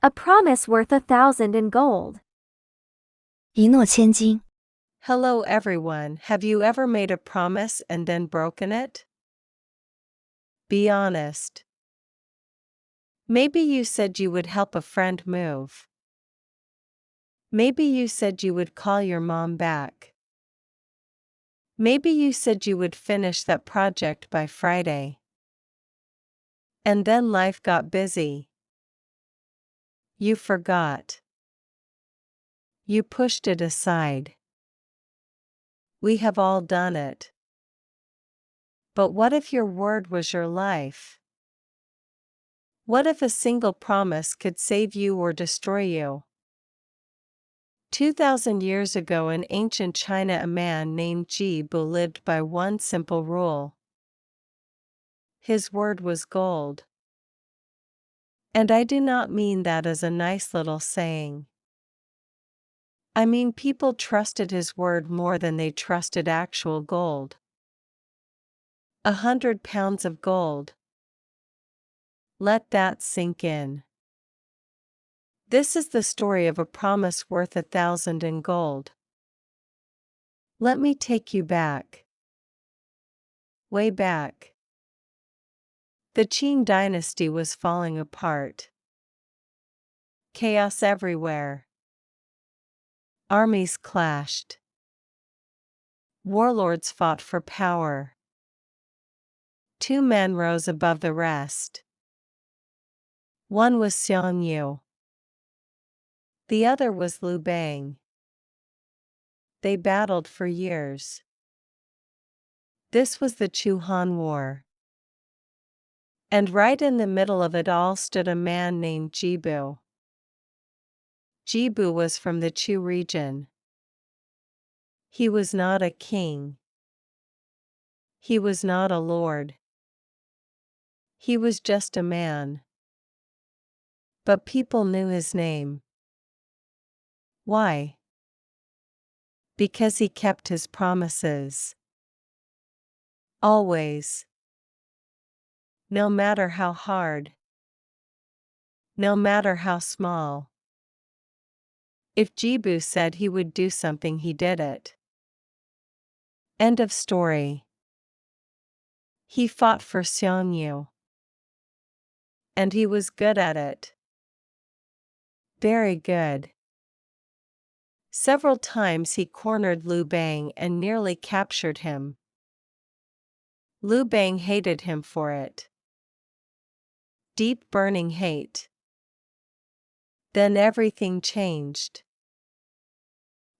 A promise worth 1,000 in gold. 一诺千金。 Hello everyone, have you ever made a promise and then broken it? Be honest. Maybe you said you would help a friend move. Maybe you said you would call your mom back. Maybe you said you would finish that project by Friday. And then life got busy. You forgot. You pushed it aside. We have all done it. But what if your word was your life? What if a single promise could save you or destroy you? 2,000 years ago in ancient China, a man named Jibu lived by one simple rule. His word was gold. And I do not mean that as a nice little saying. I mean people trusted his word more than they trusted actual gold. 100 pounds of gold. Let that sink in. This is the story of a promise worth 1,000 in gold. Let me take you back. Way back. The Qing dynasty was falling apart. Chaos everywhere. Armies clashed. Warlords fought for power. Two men rose above the rest. One was Xiang Yu. The other was Liu Bang. They battled for years. This was the Chu Han War. And right in the middle of it all stood a man named Jibu. Jibu was from the Chu region. He was not a king. He was not a lord. He was just a man. But people knew his name. Why? Because he kept his promises. Always. No matter how hard. No matter how small. If Jibu said he would do something, he did it. End of story. He fought for Xiang Yu. And he was good at it. Very good. Several times he cornered Liu Bang and nearly captured him. Liu Bang hated him for it. Deep burning hate. Then everything changed.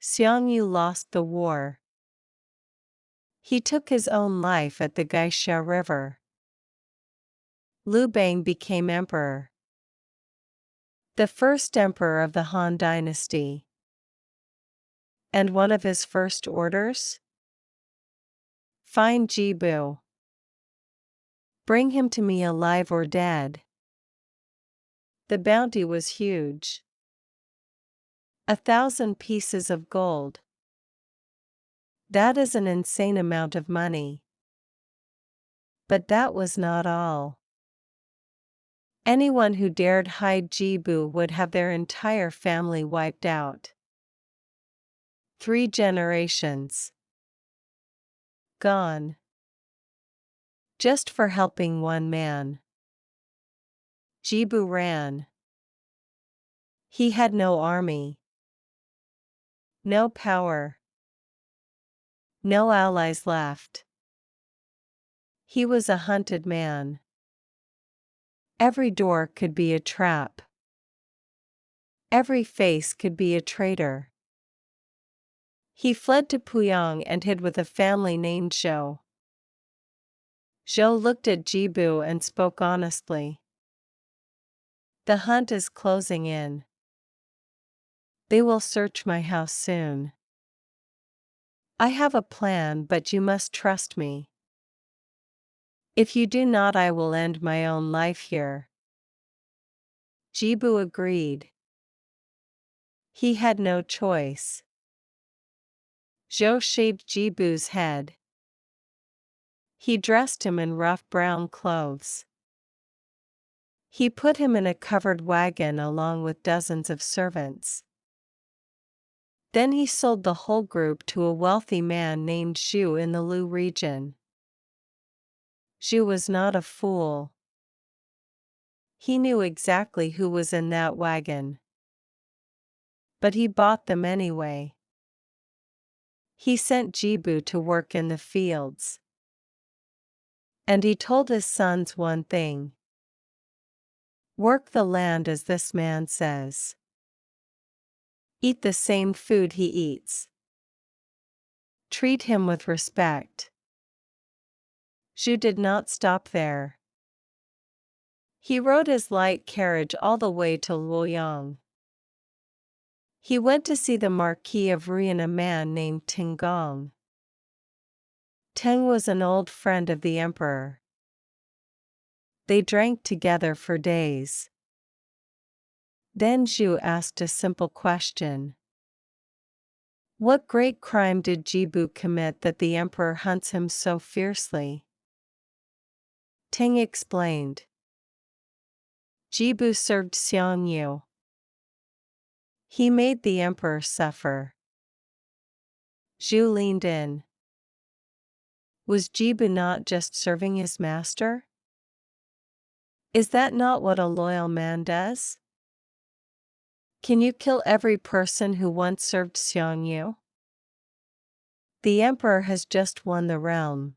Xiang Yu lost the war. He took his own life at the Gaixia River. Liu Bang became emperor. The first emperor of the Han dynasty. And one of his first orders? Find Jibu. Bring him to me alive or dead. The bounty was huge. 1,000 pieces of gold. That is an insane amount of money. But that was not all. Anyone who dared hide Jibu would have their entire family wiped out. 3 generations. Gone. Just for helping one man. Jibu ran. He had no army. No power. No allies left. He was a hunted man. Every door could be a trap. Every face could be a traitor. He fled to Puyang and hid with a family named Zhou. Zhou looked at Jibu and spoke honestly. The hunt is closing in. They will search my house soon. I have a plan, but you must trust me. If you do not, I will end my own life here. Jibu agreed. He had no choice. Zhou shaved Jibu's head. He dressed him in rough brown clothes. He put him in a covered wagon along with dozens of servants. Then he sold the whole group to a wealthy man named Zhu in the Lu region. Zhu was not a fool. He knew exactly who was in that wagon. But he bought them anyway. He sent Jibu to work in the fields. And he told his sons one thing. Work the land as this man says. Eat the same food he eats. Treat him with respect. Zhu did not stop there. He rode his light carriage all the way to Luoyang. He went to see the Marquis of Ri and a man named Teng Gong. Teng was an old friend of the emperor. They drank together for days. Then Zhu asked a simple question. What great crime did Jibu commit that the emperor hunts him so fiercely? Teng explained. Jibu served Xiang Yu. He made the emperor suffer. Zhu leaned in. Was Jibu not just serving his master? Is that not what a loyal man does? Can you kill every person who once served Xiang Yu? The emperor has just won the realm.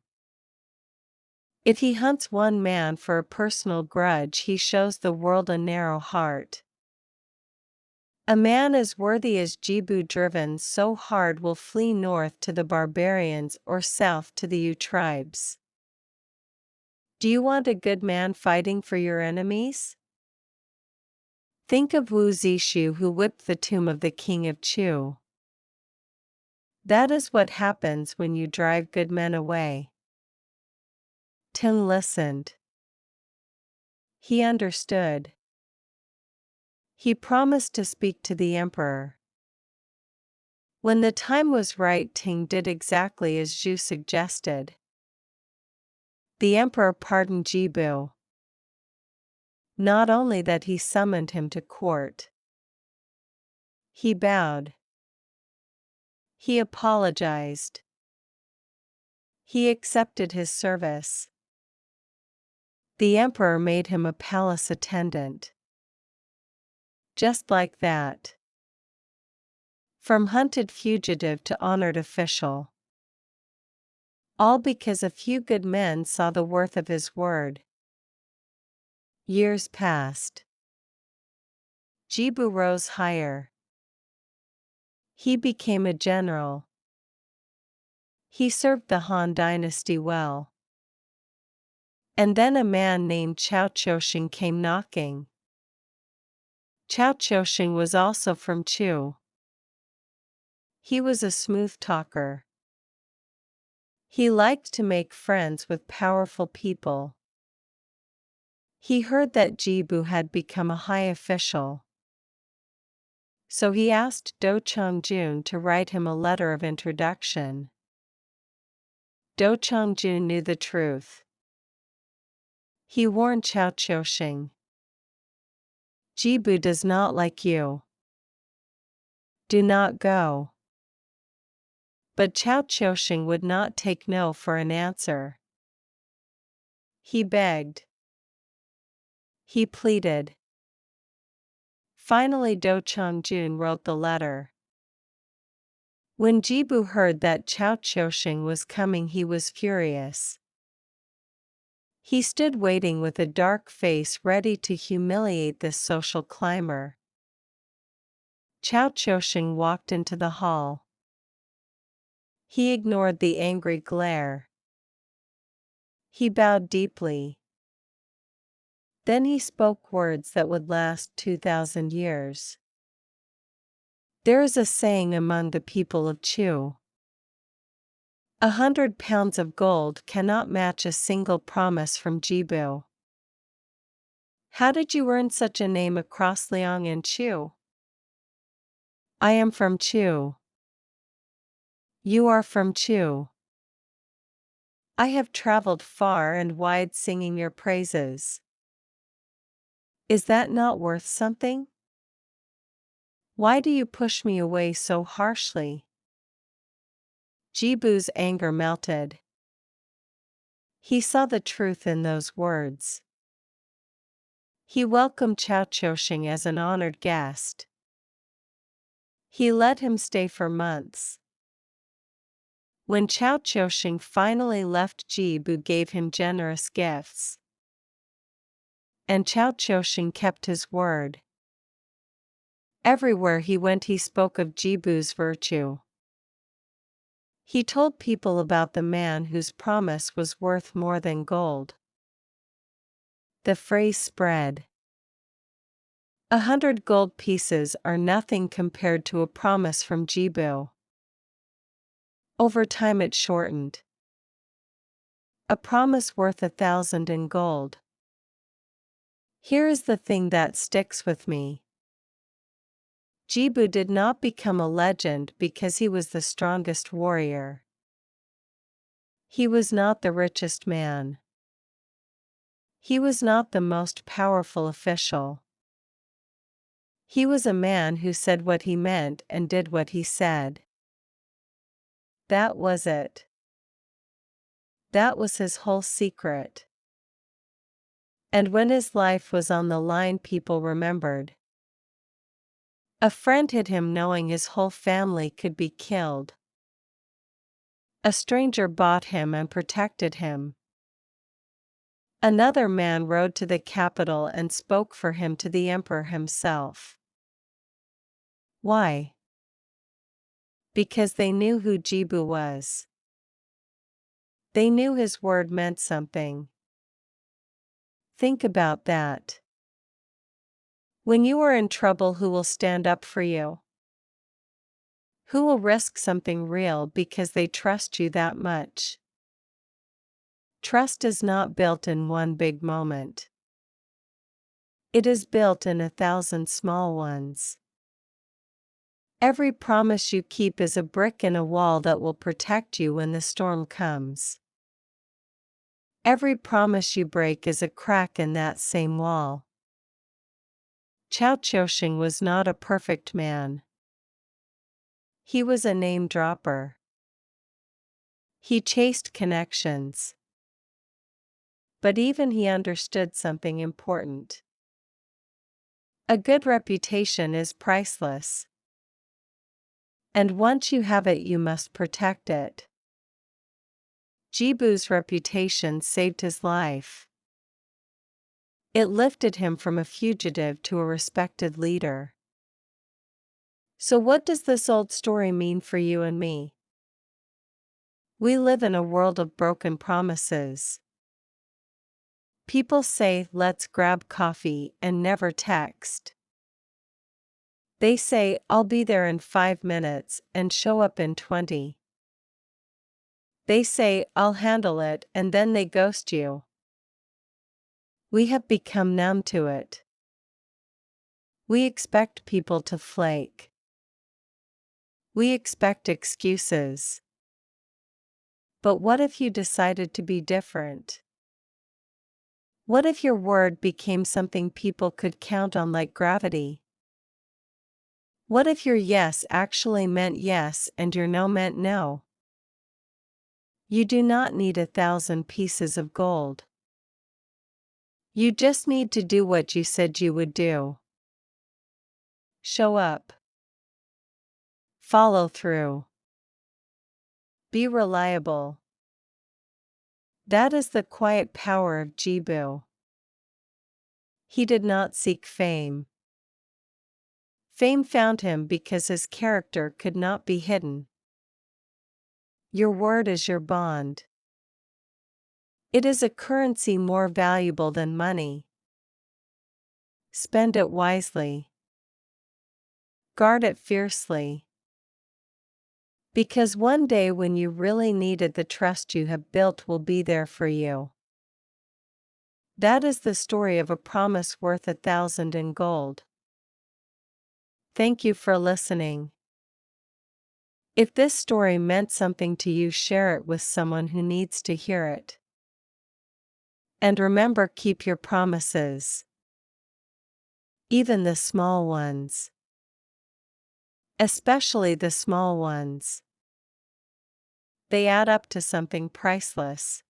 If he hunts one man for a personal grudge, he shows the world a narrow heart. A man as worthy as Jibu, driven so hard, will flee north to the barbarians or south to the Yu tribes. Do you want a good man fighting for your enemies? Think of Wu Zishu, who whipped the tomb of the king of Chu. That is what happens when you drive good men away. Teng listened. He understood. He promised to speak to the emperor. When the time was right, Teng did exactly as Zhu suggested. The emperor pardoned Jibu. Not only that, he summoned him to court. He bowed. He apologized. He accepted his service. The emperor made him a palace attendant. Just like that. From hunted fugitive to honored official. All because a few good men saw the worth of his word. Years passed. Jibu rose higher. He became a general. He served the Han dynasty well. And then a man named Chao Chouxing came knocking. Chao Chouxing was also from Chu. He was a smooth talker. He liked to make friends with powerful people. He heard that Jibu had become a high official. So he asked Do Chongjun to write him a letter of introduction. Do Chongjun knew the truth. He warned Chao Chouxing. Jibu does not like you. Do not go. But Chao Chouxing would not take no for an answer. He begged. He pleaded. Finally, Do Chongjun wrote the letter. When Jibu heard that Chao Chouxing was coming, he was furious. He stood waiting with a dark face, ready to humiliate this social climber. Chao Chouxing walked into the hall. He ignored the angry glare. He bowed deeply. Then he spoke words that would last 2,000 years. There is a saying among the people of Chu. 100 pounds of gold cannot match a single promise from Jibu. How did you earn such a name across Liang and Chu? I am from Chu. You are from Chu. I have traveled far and wide singing your praises. Is that not worth something? Why do you push me away so harshly? Jibu's anger melted. He saw the truth in those words. He welcomed Chao Chouxing as an honored guest. He let him stay for months. When Chao Chouxing finally left, Jibu gave him generous gifts. And Chao Chouxing kept his word. Everywhere he went, he spoke of Jibu's virtue. He told people about the man whose promise was worth more than gold. The phrase spread. 100 gold pieces are nothing compared to a promise from Jibu. Over time it shortened. A promise worth 1,000 in gold. Here is the thing that sticks with me. Jibu did not become a legend because he was the strongest warrior. He was not the richest man. He was not the most powerful official. He was a man who said what he meant and did what he said. That was it. That was his whole secret. And when his life was on the line, people remembered. A friend hid him knowing his whole family could be killed. A stranger bought him and protected him. Another man rode to the capital and spoke for him to the emperor himself. Why? Because they knew who Jibu was. They knew his word meant something. Think about that. When you are in trouble, who will stand up for you? Who will risk something real because they trust you that much? Trust is not built in one big moment. It is built in 1,000 small ones. Every promise you keep is a brick in a wall that will protect you when the storm comes. Every promise you break is a crack in that same wall. Chao Chouxing was not a perfect man. He was a name dropper. He chased connections. But even he understood something important. A good reputation is priceless. And once you have it, you must protect it. Jibu's reputation saved his life. It lifted him from a fugitive to a respected leader. So what does this old story mean for you and me? We live in a world of broken promises. People say, let's grab coffee, and never text. They say, I'll be there in 5 minutes, and show up in 20. They say, I'll handle it, and then they ghost you. We have become numb to it. We expect people to flake. We expect excuses. But what if you decided to be different? What if your word became something people could count on like gravity? What if your yes actually meant yes and your no meant no? You do not need 1,000 pieces of gold. You just need to do what you said you would do. Show up. Follow through. Be reliable. That is the quiet power of Jibu. He did not seek fame. Fame found him because his character could not be hidden. Your word is your bond. It is a currency more valuable than money. Spend it wisely. Guard it fiercely. Because one day when you really need it, the trust you have built will be there for you. That is the story of a promise worth 1,000 in gold. Thank you for listening. If this story meant something to you, share it with someone who needs to hear it. And remember, keep your promises. Even the small ones. Especially the small ones. They add up to something priceless.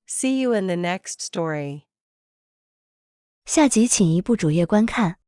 See you in the next story. 下集请移步主页观看。